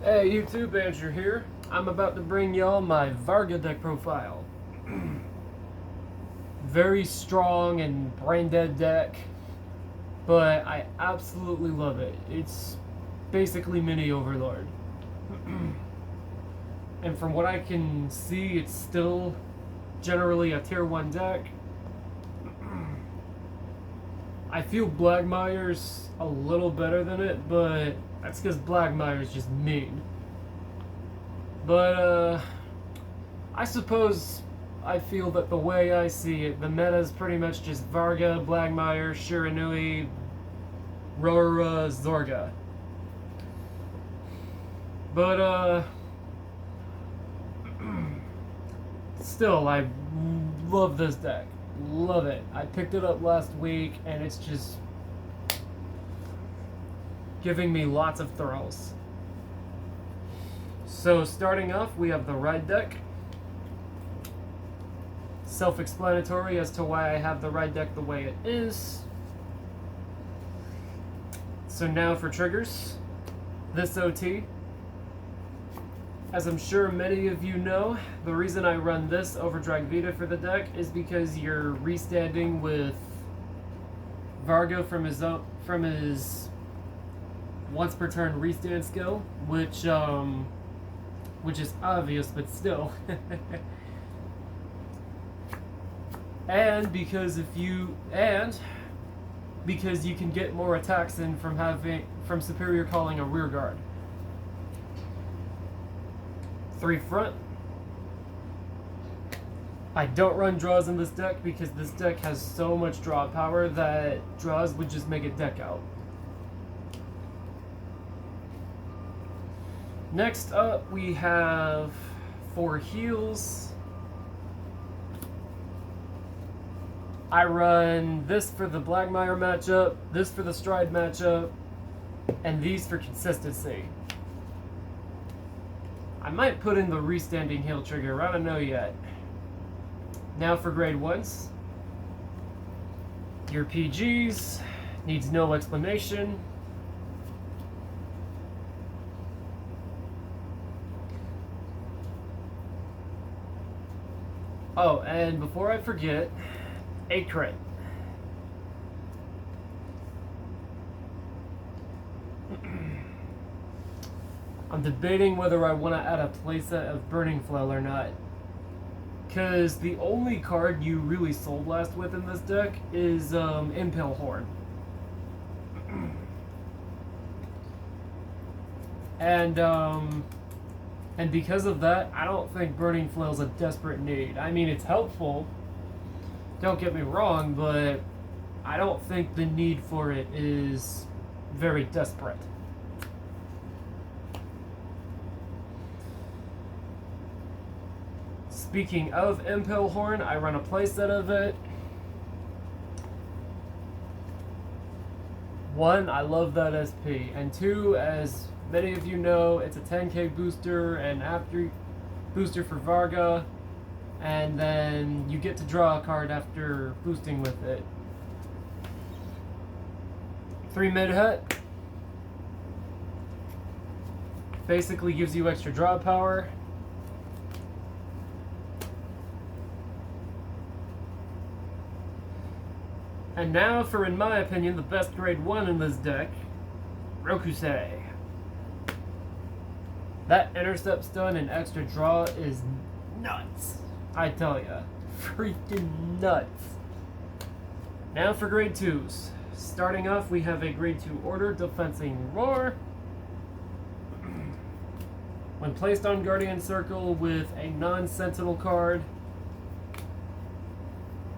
Hey YouTube, Andrew here. I'm about to bring y'all my Varga deck profile. Very strong and brain dead deck, but I absolutely love it. It's basically mini Overlord. And from what I can see, it's still generally a tier 1 deck. I feel Blackmire's a little better than it, but that's because Blackmire's just mean. But, I suppose I feel that the way I see it, the meta is pretty much just Varga, Blackmire, Shiranui, Rora, Zorga. But, still, I love this deck. Love it. I picked it up last week, and it's just giving me lots of thrills. So starting off, we have the ride deck. Self-explanatory as to why I have the ride deck the way it is. So now for triggers. This OT. As I'm sure many of you know, the reason I run this over Drag Vita for the deck is because you're restanding with Varga from his once per turn restand skill, which is obvious, but still. and because you can get more attacks in from superior calling a rear guard. 3 front. I don't run draws in this deck because this deck has so much draw power that draws would just make it deck out. Next up, we have 4 heals. I run this for the Blackmire matchup, this for the Stride matchup, and these for consistency. I might put in the restanding heal trigger, I don't know yet. Now for grade 1s. Your PGs, needs no explanation. Oh, and before I forget, a crit. I'm debating whether I want to add a playset of Burning Flail or not. Because the only card you really sold last with in this deck is Impale Horn. And because of that, I don't think Burning Flail's a desperate need. I mean, it's helpful, don't get me wrong, but I don't think the need for it is very desperate. Speaking of Impale Horn, I run a playset of it. 1, I love that SP, and 2, as many of you know, it's a 10k booster and after booster for Varga, and then you get to draw a card after boosting with it. 3 mid hut. Basically gives you extra draw power. And now for, in my opinion, the best grade 1 in this deck, Rokusei. That intercept stun and extra draw is nuts. I tell ya, freaking nuts. Now for grade 2s. Starting off, we have a grade 2 order, Defensing Roar. When placed on Guardian Circle with a non-sentinel card,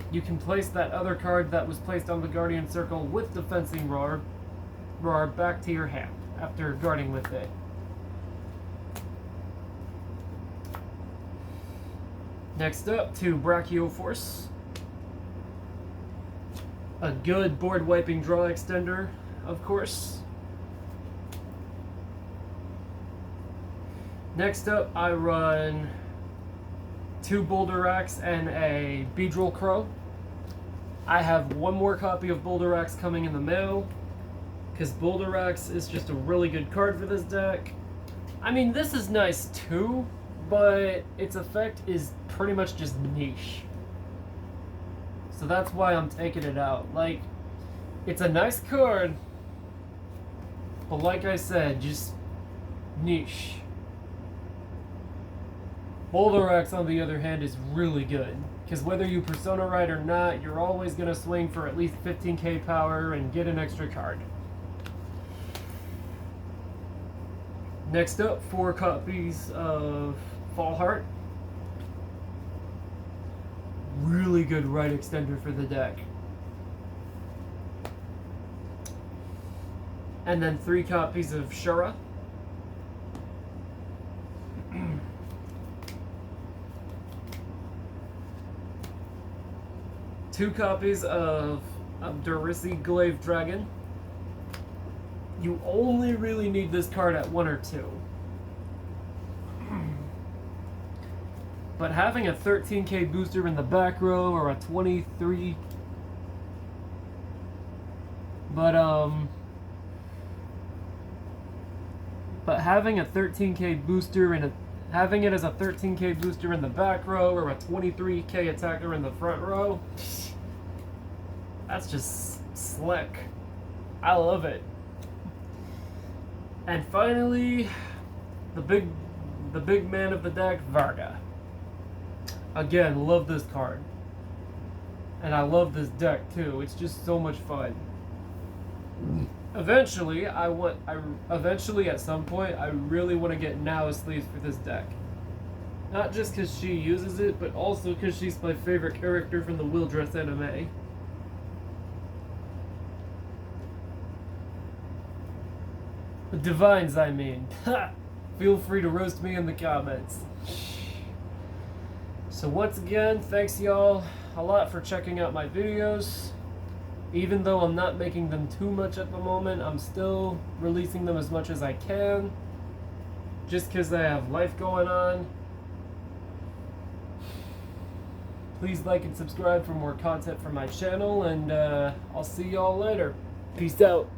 you can place that other card that was placed on the Guardian Circle with Defensing Roar back to your hand after guarding with it. Next up, to Brachio Force. A good board wiping draw extender, of course. Next up, I run 2 Boulder Axe and a Beedrill Crow. I have 1 more copy of Boulder Axe coming in the mail, because Boulder Axe is just a really good card for this deck. I mean, this is nice too, but its effect is pretty much just niche. So that's why I'm taking it out. Like, it's a nice card, but like I said, just niche. Boulder Axe, on the other hand, is really good. Because whether you Persona Ride or not, you're always going to swing for at least 15k power and get an extra card. Next up, 4 copies of Fallheart. Really good right extender for the deck. And then 3 copies of Shura. Two copies of Durisi Glaive Dragon. You only really need this card at 1 or 2. But having a 13k booster in the back row or a 23... But having a 13k booster in a... Having it as a 13k booster in the back row or a 23k attacker in the front row... That's just slick. I love it. And finally, the big man of the deck, Varga. Again, love this card. And I love this deck too. It's just so much fun. Eventually, at some point, I really want to get Now sleeves for this deck. Not just because she uses it, but also because she's my favorite character from the Wildress anime. Divines, I mean. Feel free to roast me in the comments. So once again, thanks y'all a lot for checking out my videos. Even though I'm not making them too much at the moment, I'm still releasing them as much as I can. Just because I have life going on. Please like and subscribe for more content from my channel, and I'll see y'all later. Peace out.